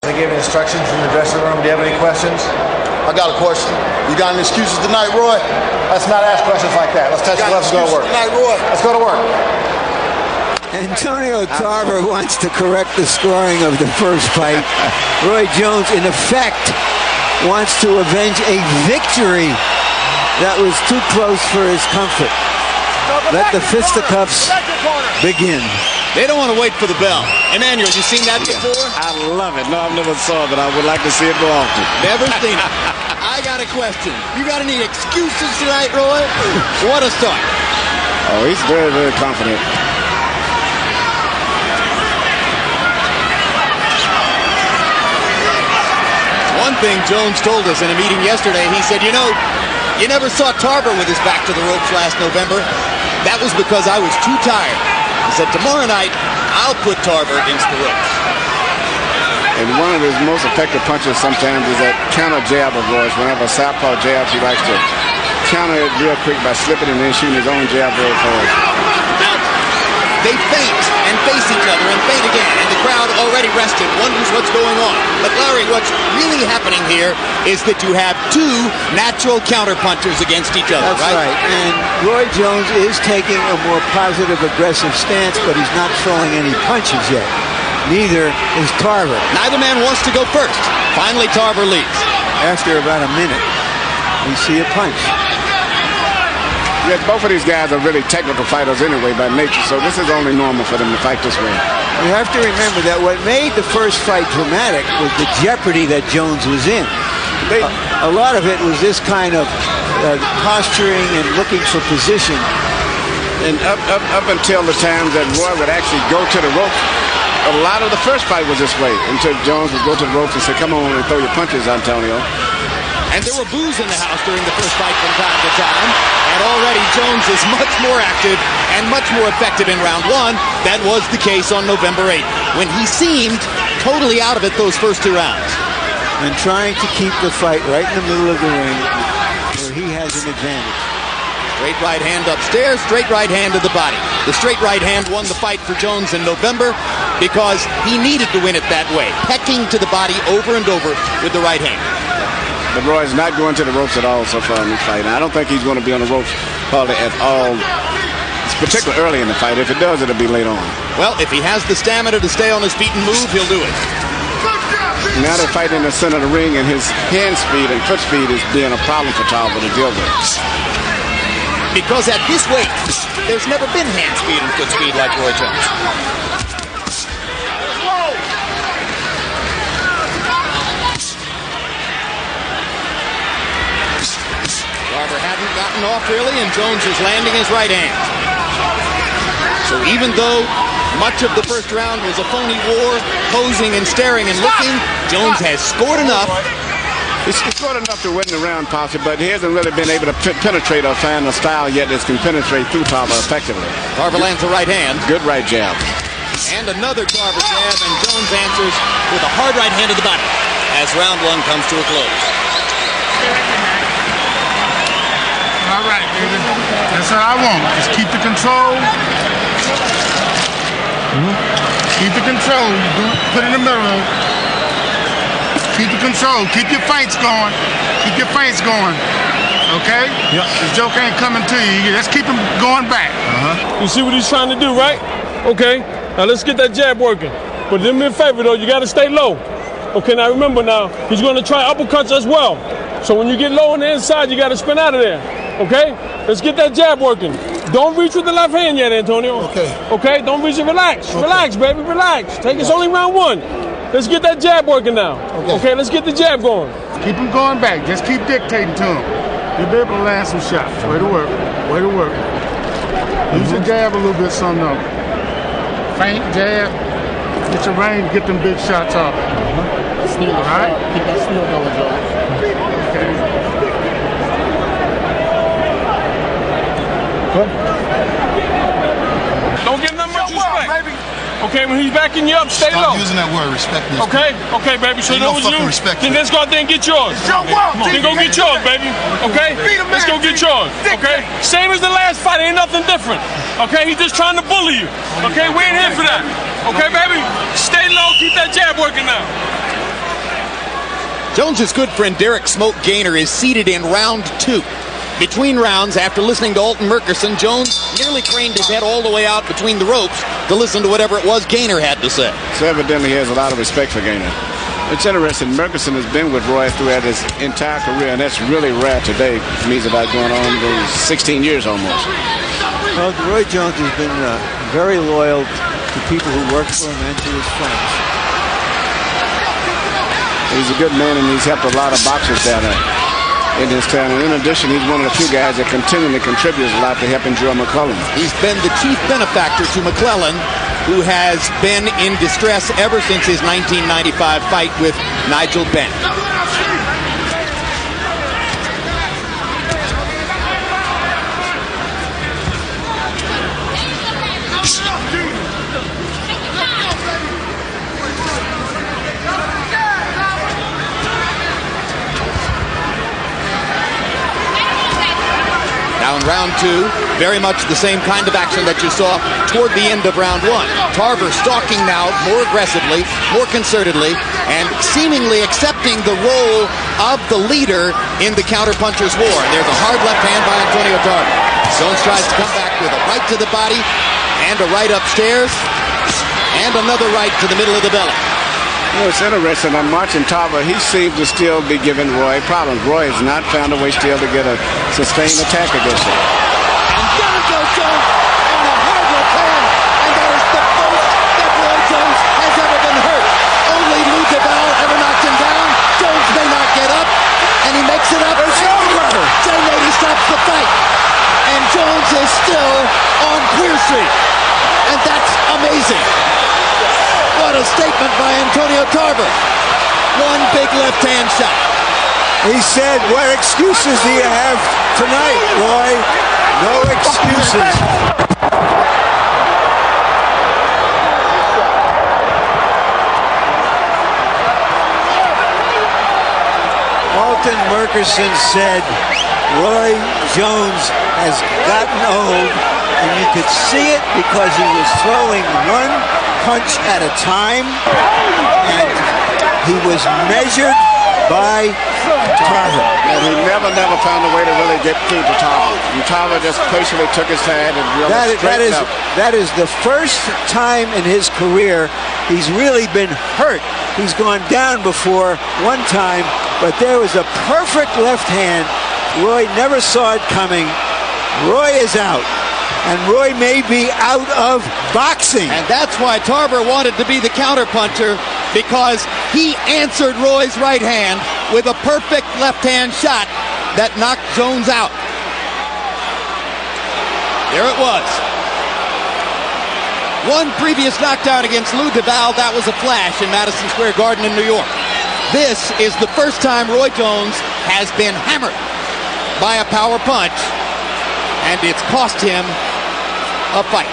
They gave instructions in the dressing room. Do you have any questions? I got a question. You got any excuses tonight, Roy? Let's not ask questions like that. Let's touch the gloves and go to work. Tonight, Roy? Let's go to work. Antonio Tarver wants to correct the scoring of the first fight. Roy Jones, in effect, wants to avenge a victory that was too close for his comfort. Let the fisticuffs begin. They don't want to wait for the bell. Emmanuel, you seen that before? I love it. No, I've never saw it, but I would like to see it more often. Never seen it. I got a question. You got any excuses tonight, Roy? What a start. Oh, he's very, very confident. One thing Jones told us in a meeting yesterday, he said, you know, you never saw Tarver with his back to the ropes last November. That was because I was too tired. He said, tomorrow night, I'll put Tarver against the ropes. And one of his most effective punches sometimes is that counter jab of Roy's. Whenever a southpaw jabs, he likes to counter it real quick by slipping and then shooting his own jab very fast. Now, they feint and face each other and feint again, and the crowd already rested, wonders what's going on. But Larry, what's really happening here is that you have two natural counterpunchers against each other, That's right. And Roy Jones is taking a more positive, aggressive stance, but he's not throwing any punches yet. Neither is Tarver. Neither man wants to go first. Finally, Tarver leads. After about a minute, we see a punch. Yes, both of these guys are really technical fighters anyway by nature, so this is only normal for them to fight this way. You have to remember that what made the first fight dramatic was the jeopardy that Jones was in. A lot of it was this kind of posturing and looking for position. And up until the time that Roy would actually go to the rope, a lot of the first fight was this way, until Jones would go to the ropes and say, come on and throw your punches, Antonio. And there were boos in the house during the first fight from time to time. And already Jones is much more active and much more effective in round one. That was the case on November 8th, when he seemed totally out of it those first two rounds. And trying to keep the fight right in the middle of the ring where he has an advantage. Straight right hand upstairs, straight right hand to the body. The straight right hand won the fight for Jones in November because he needed to win it that way, pecking to the body over and over with the right hand. But Roy's not going to the ropes at all so far in this fight. And I don't think he's going to be on the ropes hardly at all, particularly early in the fight. If it does, it'll be late on. Well, if he has the stamina to stay on his feet and move, he'll do it. Now they're fighting in the center of the ring, and his hand speed and foot speed is being a problem for Tarver to deal with. Because at this weight, there's never been hand speed and foot speed like Roy Jones. Tarver hadn't gotten off really, and Jones is landing his right hand. So even though much of the first round was a phony war, posing and staring and looking, Jones has scored enough. He's scored enough to win the round, possibly, but he hasn't really been able to penetrate or find a style yet that can penetrate through Tarver effectively. Tarver lands a right hand. Good right jab. And another Tarver jab, and Jones answers with a hard right hand to the body as round one comes to a close. All right, baby. That's what I want. Just keep the control. Keep the control. Put it in the middle. Keep the control. Keep your feints going. Keep your feints going. Okay? Yep. The joke ain't coming to you. Let's keep him going back. You see what he's trying to do, right? Okay. Now let's get that jab working. But do me a favor, though. You got to stay low. Okay, now remember now, he's going to try uppercuts as well. So when you get low on the inside, you got to spin out of there. Okay? Let's get that jab working. Don't reach with the left hand yet, Antonio. Okay. Okay? Don't reach it. Relax. Okay. Relax, baby. Relax. It's only round one. Let's get that jab working now. Okay, let's get the jab going. Keep him going back. Just keep dictating to him. You'll be able to land some shots. Way to work. Way to work. Use your jab a little bit, son, though. Feint, jab. Get your range, get them big shots off. All right? Keep that still going, Joe. Okay. Don't give him much respect. Okay, when he's backing you up, stay low. Stop using that word, respect me. Okay, baby. So you know what you do? Then let's go out there and get yours. It's your world. Then go get yours, baby. Okay? Let's go get yours. Okay? Same as the last fight, ain't nothing different. Okay? He's just trying to bully you. Okay? We ain't here for that. Okay, baby? Stay low, keep that jab working now. Jones's good friend Derek Smoke Gaynor is seated in round 2. Between rounds, after listening to Alton Murchison, Jones nearly craned his head all the way out between the ropes to listen to whatever it was Gaynor had to say. So evidently he has a lot of respect for Gaynor. It's interesting, Murchison has been with Roy throughout his entire career, and that's really rare today. It means about going on those 16 years almost. Well, Roy Jones has been very loyal to people who work for him and to his friends. He's a good man, and he's helped a lot of boxers down there in his town. And in addition, he's one of the few guys that continually contributes a lot to helping Joe McClellan. He's been the chief benefactor to McClellan, who has been in distress ever since his 1995 fight with Nigel Benn. Now in round 2, very much the same kind of action that you saw toward the end of round 1. Tarver stalking now more aggressively, more concertedly, and seemingly accepting the role of the leader in the counterpuncher's war. And there's a hard left hand by Antonio Tarver. Jones tries to come back with a right to the body and a right upstairs and another right to the middle of the belly. You know, it's interesting. I'm watching Tarver. He seems to still be giving Roy problems. Roy has not found a way still to get a sustained attack against him. And down goes Jones on a hard left hand. And that is the most that Roy Jones has ever been hurt. Only Lou DeVal ever knocked him down. Jones may not get up. And he makes it up. It's over. Jay Lady stops the fight. And Jones is still on Clear Street. And that's amazing. What a statement by Antonio Tarver. One big left-hand shot. He said, what excuses do you have tonight, Roy? No excuses. Alton Murchison said, Roy Jones has gotten old, and you could see it because he was throwing one punch at a time, and he was measured by Tarver. And he never found a way to really get through to Tarver. And Tarver just patiently took his time and really straightened up. That is the first time in his career he's really been hurt. He's gone down before one time, but there was a perfect left hand. Roy never saw it coming. Roy is out. And Roy may be out of boxing. And that's why Tarver wanted to be the counterpuncher, because he answered Roy's right hand with a perfect left-hand shot that knocked Jones out. There it was. One previous knockdown against Lou DeVal, that was a flash in Madison Square Garden in New York. This is the first time Roy Jones has been hammered by a power punch, and it's cost him a fight.